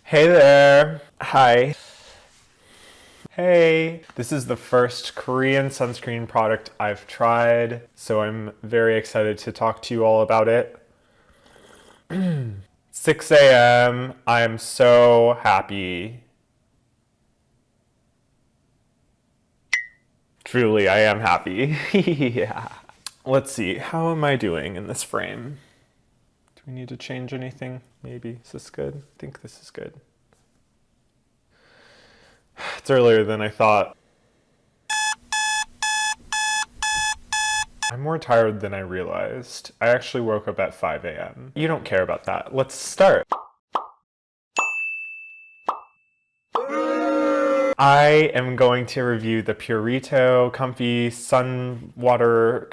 Hey there. Hi. Hey. This is the first Korean sunscreen product I've tried, so I'm very excited to talk to you all about it. 6 a.m. I am so happy. Truly, I am happy. Yeah. Let's see. How am I doing in this frame? Do we need to change anything? Maybe. Is this good? I think this is good. It's earlier than I thought. I'm more tired than I realized. I actually woke up at 5 a.m. You don't care about that. Let's start. I am going to review the Purito Comfy Water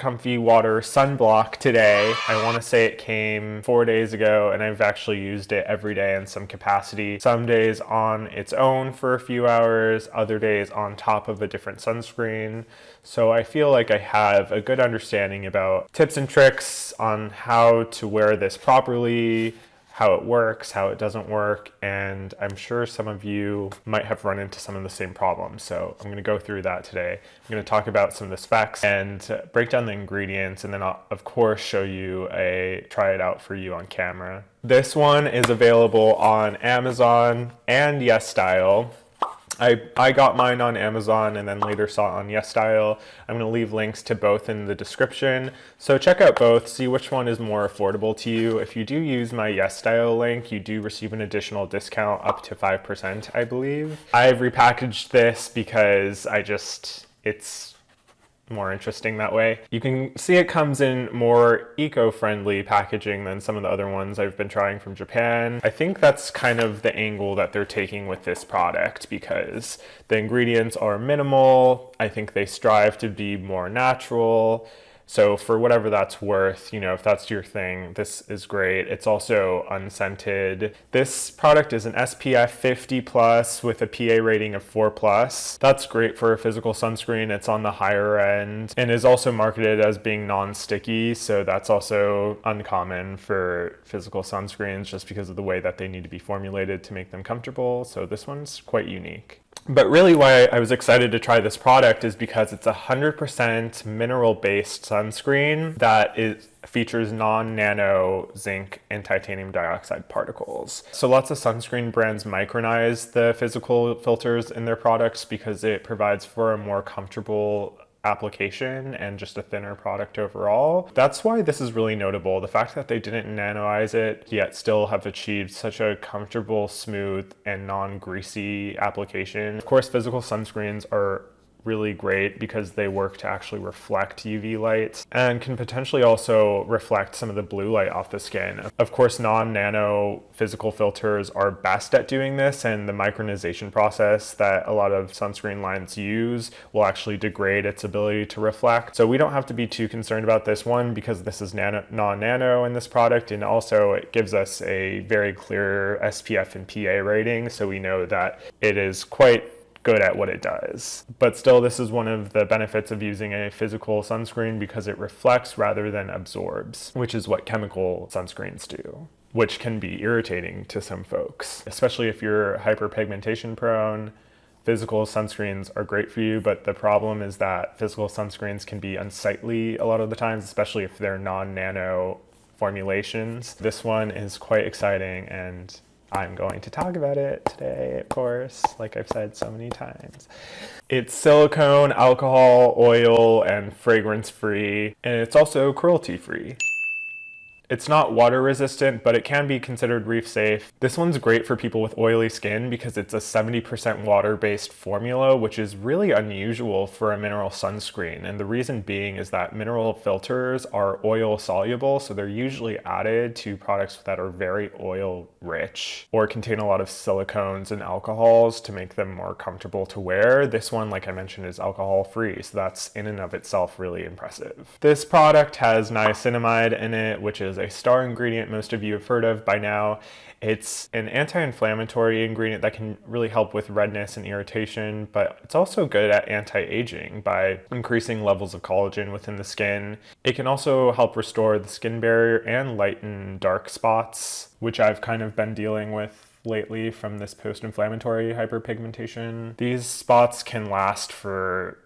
Sunblock today. I want to say it came 4 days ago and I've actually used it every day in some capacity. Some days on its own for a few hours, other days on top of a different sunscreen. So I feel like I have a good understanding about tips and tricks on how to wear this properly, how it works, how it doesn't work, and I'm sure some of you might have run into some of the same problems. So I'm going to go through that today. I'm going to talk about some of the specs and break down the ingredients, and then I'll of course show you try it out for you on camera. This one is available on Amazon and YesStyle. I got mine on Amazon and then later saw it on YesStyle. I'm going to leave links to both in the description. So check out both, see which one is more affordable to you. If you do use my YesStyle link, you do receive an additional discount up to 5%, I believe. I've repackaged this because it's more interesting that way. You can see it comes in more eco-friendly packaging than some of the other ones I've been trying from Japan. I think that's kind of the angle that they're taking with this product because the ingredients are minimal. I think they strive to be more natural. So for whatever that's worth, if that's your thing, this is great. It's also unscented. This product is an SPF 50 plus with a PA rating of 4 plus. That's great for a physical sunscreen. It's on the higher end and is also marketed as being non-sticky. So that's also uncommon for physical sunscreens just because of the way that they need to be formulated to make them comfortable. So this one's quite unique. But really why I was excited to try this product is because it's 100% mineral-based sunscreen that features non-nano zinc and titanium dioxide particles. So lots of sunscreen brands micronize the physical filters in their products because it provides for a more comfortable application and just a thinner product overall. That's why this is really notable. The fact that they didn't nanoize it yet still have achieved such a comfortable, smooth, and non-greasy application. Of course, physical sunscreens are really great because they work to actually reflect UV light and can potentially also reflect some of the blue light off the skin. Of course, non-nano physical filters are best at doing this, and the micronization process that a lot of sunscreen lines use will actually degrade its ability to reflect. So we don't have to be too concerned about this one because this is non-nano in this product, and also it gives us a very clear SPF and PA rating, so we know that it is quite good at what it does. But still, this is one of the benefits of using a physical sunscreen because it reflects rather than absorbs, which is what chemical sunscreens do, which can be irritating to some folks, especially if you're hyperpigmentation prone. Physical sunscreens are great for you, but the problem is that physical sunscreens can be unsightly a lot of the times, especially if they're non-nano formulations. This one is quite exciting and I'm going to talk about it today, of course, like I've said so many times. It's silicone, alcohol, oil, and fragrance-free, and it's also cruelty-free. It's not water resistant, but it can be considered reef safe. This one's great for people with oily skin because it's a 70% water-based formula, which is really unusual for a mineral sunscreen. And the reason being is that mineral filters are oil soluble, so they're usually added to products that are very oil rich or contain a lot of silicones and alcohols to make them more comfortable to wear. This one, like I mentioned, is alcohol free, so that's in and of itself really impressive. This product has niacinamide in it, which is a star ingredient most of you have heard of by now. It's an anti-inflammatory ingredient that can really help with redness and irritation, but it's also good at anti-aging by increasing levels of collagen within the skin. It can also help restore the skin barrier and lighten dark spots, which I've kind of been dealing with lately from this post-inflammatory hyperpigmentation. These spots can last for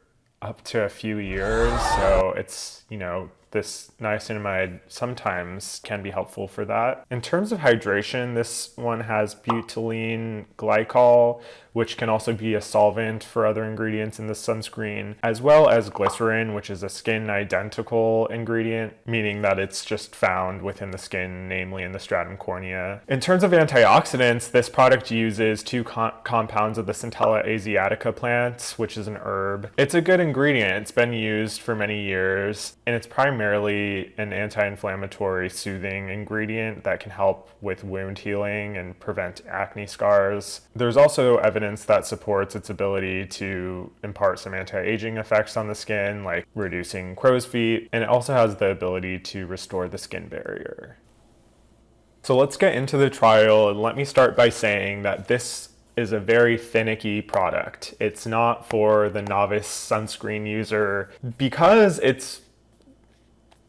up to a few years, so it's, you know, this niacinamide sometimes can be helpful for that. In terms of hydration, this one has butylene glycol, which can also be a solvent for other ingredients in the sunscreen, as well as glycerin, which is a skin identical ingredient, meaning that it's just found within the skin, namely in the stratum cornea. In terms of antioxidants, this product uses two compounds of the Centella asiatica plant, which is an herb. It's a good ingredient. It's been used for many years, and it's primarily an anti-inflammatory soothing ingredient that can help with wound healing and prevent acne scars. There's also evidence that supports its ability to impart some anti-aging effects on the skin, like reducing crow's feet, and it also has the ability to restore the skin barrier. So let's get into the trial, and let me start by saying that this is a very finicky product. It's not for the novice sunscreen user because it's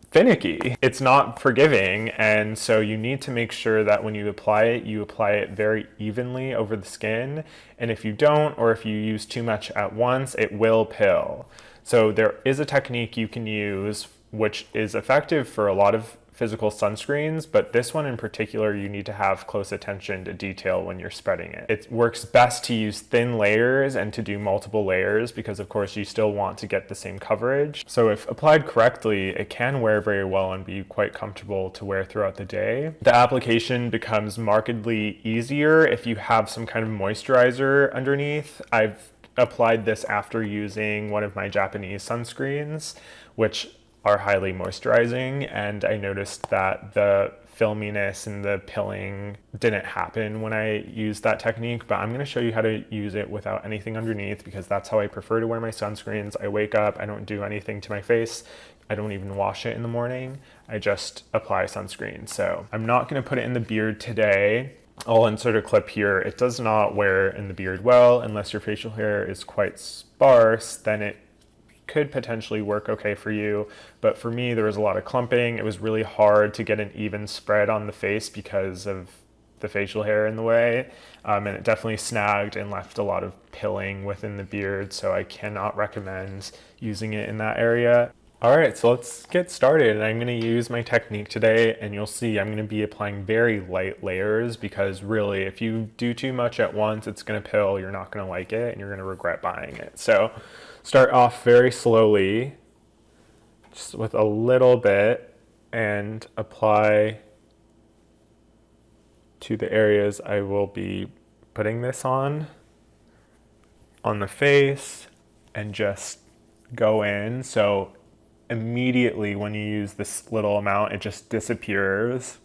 finicky. It's not forgiving, and so you need to make sure that when you apply it very evenly over the skin, and if you don't, or if you use too much at once, it will pill. So there is a technique you can use which is effective for a lot of physical sunscreens, but this one in particular, you need to have close attention to detail when you're spreading it. It works best to use thin layers and to do multiple layers because of course you still want to get the same coverage. So if applied correctly, it can wear very well and be quite comfortable to wear throughout the day. The application becomes markedly easier if you have some kind of moisturizer underneath. I've applied this after using one of my Japanese sunscreens, which are highly moisturizing, and I noticed that the filminess and the pilling didn't happen when I used that technique, but I'm going to show you how to use it without anything underneath because that's how I prefer to wear my sunscreens. I wake up, I don't do anything to my face, I don't even wash it in the morning, I just apply sunscreen. So I'm not going to put it in the beard today. I'll insert a clip here. It does not wear in the beard well unless your facial hair is quite sparse, then it could potentially work okay for you, but for me there was a lot of clumping. It was really hard to get an even spread on the face because of the facial hair in the way, and it definitely snagged and left a lot of pilling within the beard, so I cannot recommend using it in that area. Alright, so let's get started. I'm going to use my technique today, and you'll see I'm going to be applying very light layers because really if you do too much at once it's going to pill, you're not going to like it, and you're going to regret buying it. So start off very slowly, just with a little bit, and apply to the areas I will be putting this on the face, and just go in. So immediately when you use this little amount, it just disappears.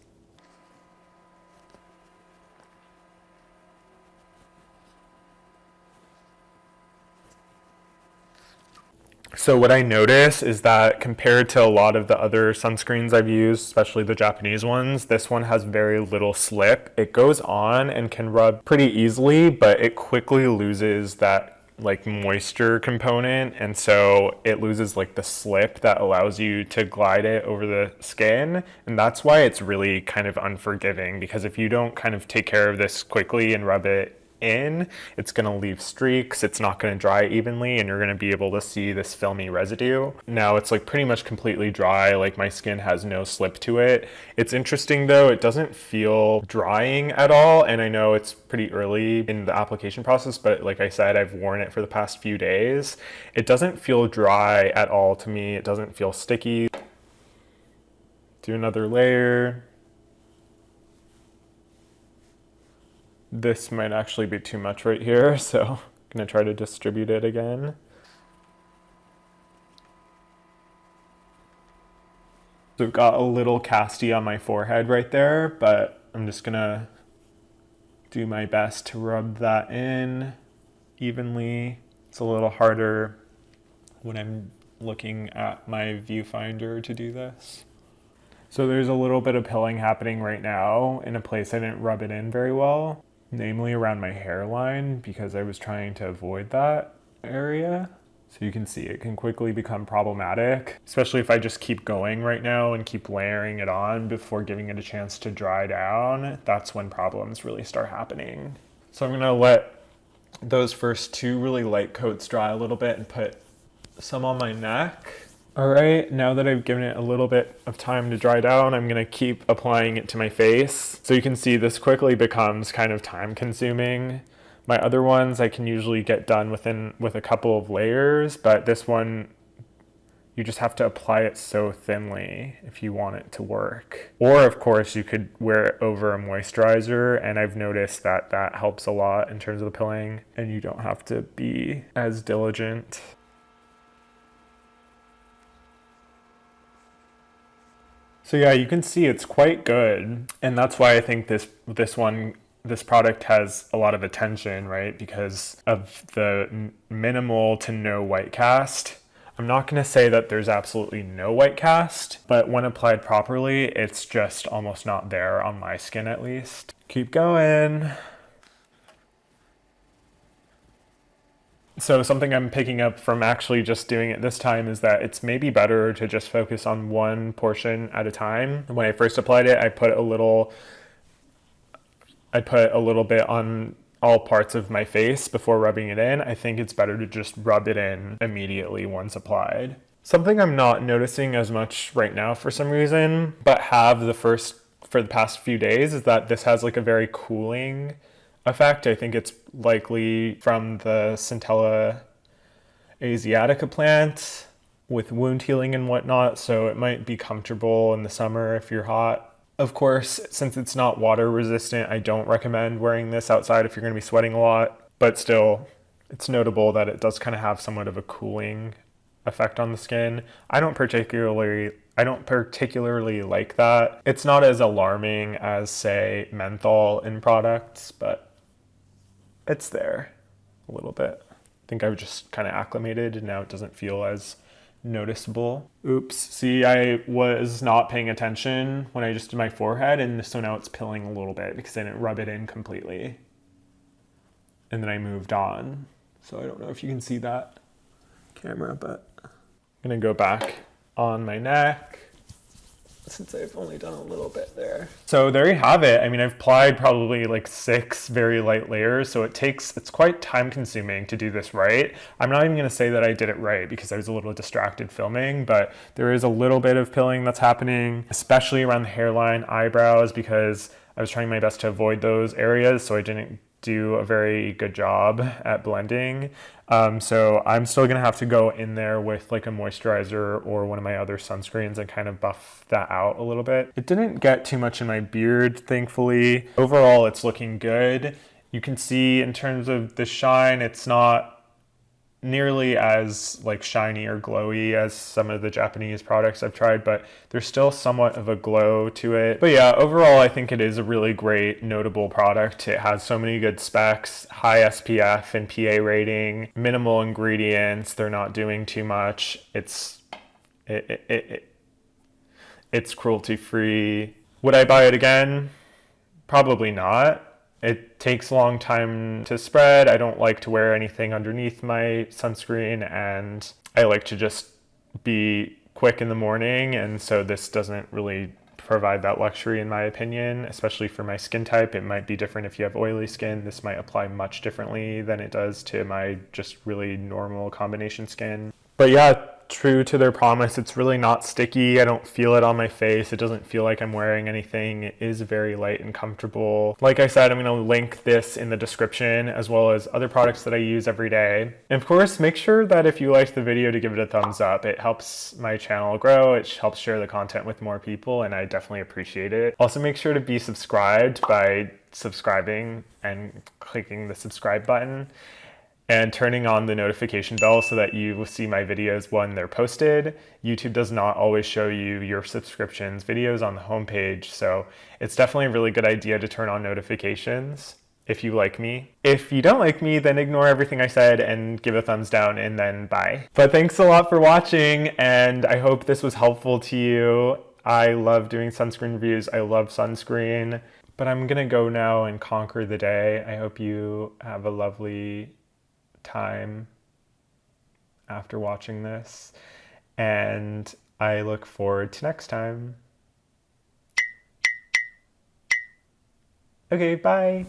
So what I notice is that compared to a lot of the other sunscreens I've used, especially the Japanese ones, this one has very little slip. It goes on and can rub pretty easily, but it quickly loses that like moisture component, and so it loses like the slip that allows you to glide it over the skin, and that's why it's really kind of unforgiving, because if you don't kind of take care of this quickly and rub it in, it's going to leave streaks, it's not going to dry evenly, and you're going to be able to see this filmy residue. Now it's like pretty much completely dry, like my skin has no slip to it. It's interesting though, it doesn't feel drying at all, and I know it's pretty early in the application process, but like I said, I've worn it for the past few days. It doesn't feel dry at all to me, it doesn't feel sticky. Do another layer. This might actually be too much right here, so I'm gonna try to distribute it again. So I've got a little casty on my forehead right there, but I'm just gonna do my best to rub that in evenly. It's a little harder when I'm looking at my viewfinder to do this. So there's a little bit of pilling happening right now in a place I didn't rub it in very well, namely around my hairline, because I was trying to avoid that area. So you can see it can quickly become problematic, especially if I just keep going right now and keep layering it on before giving it a chance to dry down. That's when problems really start happening. So I'm gonna let those first two really light coats dry a little bit and put some on my neck. All right, now that I've given it a little bit of time to dry down, I'm gonna keep applying it to my face. So you can see this quickly becomes kind of time consuming. My other ones I can usually get done with a couple of layers, but this one, you just have to apply it so thinly if you want it to work. Or of course you could wear it over a moisturizer, and I've noticed that that helps a lot in terms of the pilling, and you don't have to be as diligent. So yeah, you can see it's quite good, and that's why I think this product has a lot of attention, right? Because of the minimal to no white cast. I'm not going to say that there's absolutely no white cast, but when applied properly, it's just almost not there on my skin at least. Keep going. So something I'm picking up from actually just doing it this time is that it's maybe better to just focus on one portion at a time. When I first applied it, I put a little bit on all parts of my face before rubbing it in. I think it's better to just rub it in immediately once applied. Something I'm not noticing as much right now for some reason, but have for the past few days, is that this has like a very cooling effect. I think it's likely from the Centella asiatica plant with wound healing and whatnot, so it might be comfortable in the summer if you're hot. Of course, since it's not water resistant, I don't recommend wearing this outside if you're going to be sweating a lot, but still, it's notable that it does kind of have somewhat of a cooling effect on the skin. I don't particularly like that. It's not as alarming as, say, menthol in products, but it's there a little bit. I think I've just kind of acclimated and now it doesn't feel as noticeable. Oops, see, I was not paying attention when I just did my forehead, and so now it's pilling a little bit because I didn't rub it in completely. And then I moved on. So I don't know if you can see that camera, but I'm gonna go back on my neck since I've only done a little bit there. So there you have it. I mean, I've applied probably like 6 very light layers, so it's quite time consuming to do this right. I'm not even gonna say that I did it right because I was a little distracted filming, but there is a little bit of pilling that's happening, especially around the hairline, eyebrows, because I was trying my best to avoid those areas, so I didn't do a very good job at blending. So I'm still gonna have to go in there with like a moisturizer or one of my other sunscreens and kind of buff that out a little bit. It didn't get too much in my beard, thankfully. Overall, it's looking good. You can see in terms of the shine, it's not nearly as like shiny or glowy as some of the Japanese products I've tried, but there's still somewhat of a glow to it. But yeah, overall, I think it is a really great, notable product. It has so many good specs, high SPF and PA rating, minimal ingredients. They're not doing too much. It's cruelty free. Would I buy it again? Probably not. It takes a long time to spread. I don't like to wear anything underneath my sunscreen, and I like to just be quick in the morning, and so this doesn't really provide that luxury in my opinion, especially for my skin type. It might be different if you have oily skin. This might apply much differently than it does to my just really normal combination skin. But yeah, true to their promise, it's really not sticky. I don't feel it on my face. It doesn't feel like I'm wearing anything. It is very light and comfortable. Like I said, I'm going to link this in the description as well as other products that I use every day. And of course, make sure that if you liked the video to give it a thumbs up. It helps my channel grow. It helps share the content with more people, and I definitely appreciate it. Also, make sure to be subscribed by subscribing and clicking the subscribe button, and turning on the notification bell so that you will see my videos when they're posted. YouTube does not always show you your subscriptions videos on the homepage, so it's definitely a really good idea to turn on notifications if you like me. If you don't like me, then ignore everything I said and give a thumbs down, and then bye. But thanks a lot for watching, and I hope this was helpful to you. I love doing sunscreen reviews. I love sunscreen, but I'm gonna go now and conquer the day. I hope you have a lovely time after watching this, and I look forward to next time. Okay, bye!